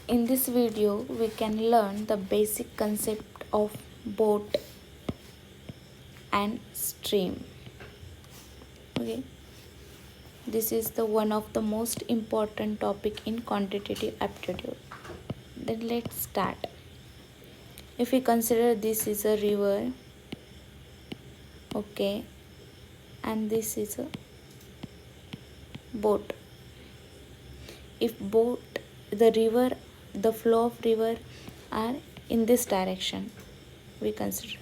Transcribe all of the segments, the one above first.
In this video, we can learn the basic concept of boat and stream. Okay, this is the one of the most important topic in quantitative aptitude. Then let's start. If we consider this is a river, okay, and this is a boat. If boat, the flow of river are in this direction, we consider.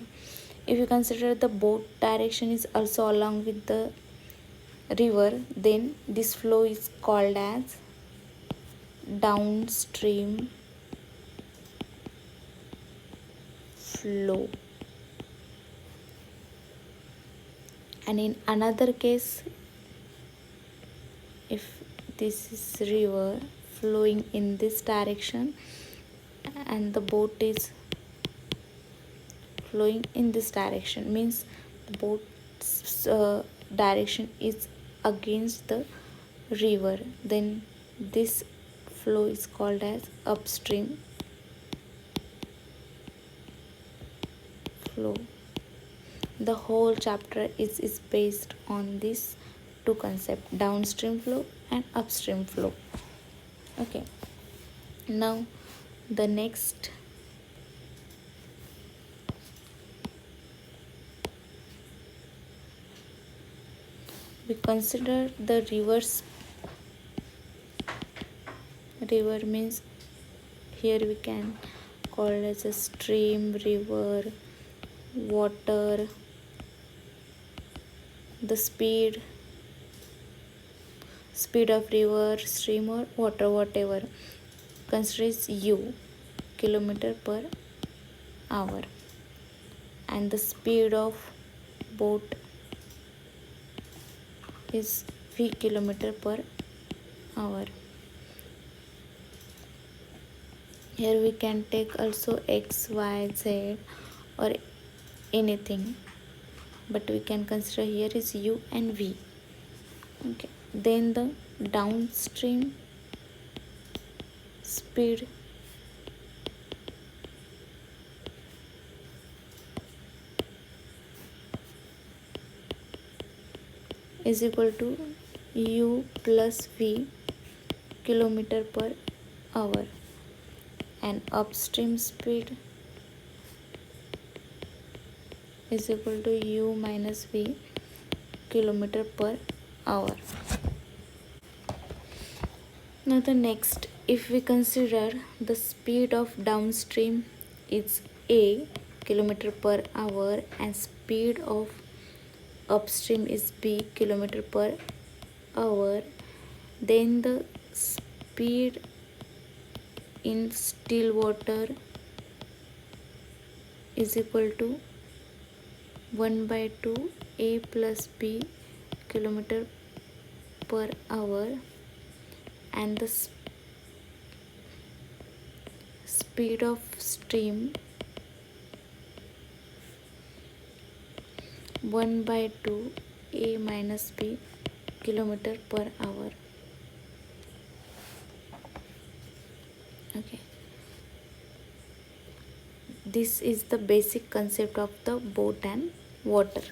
If you consider the boat direction is also along with the river, then this flow is called as downstream flow. And in another case, if this is river flowing in this direction and the boat is flowing in this direction, means the boat's direction is against the river, then this flow is called as upstream flow. The whole chapter is based on these two concepts, downstream flow and upstream flow. Okay, now the next we consider the rivers. River means here we can call it as a stream, river, water, the speed of river, stream or water, whatever. Consider is u, kilometer per hour, and the speed of boat is v, kilometer per hour. Here we can take also x, y, z or anything, but we can consider here is u and v. Okay, then the downstream speed is equal to u plus v, kilometer per hour, and upstream speed is equal to u minus v, kilometer per hour. Now the next, if we consider the speed of downstream is a, kilometer per hour, and speed of upstream is b, kilometer per hour, then the speed in still water is equal to 1 by 2 a plus b, kilometer per hour, and the speed of stream 1 by 2 a minus b, kilometer per hour. Okay, this is the basic concept of the boat and water.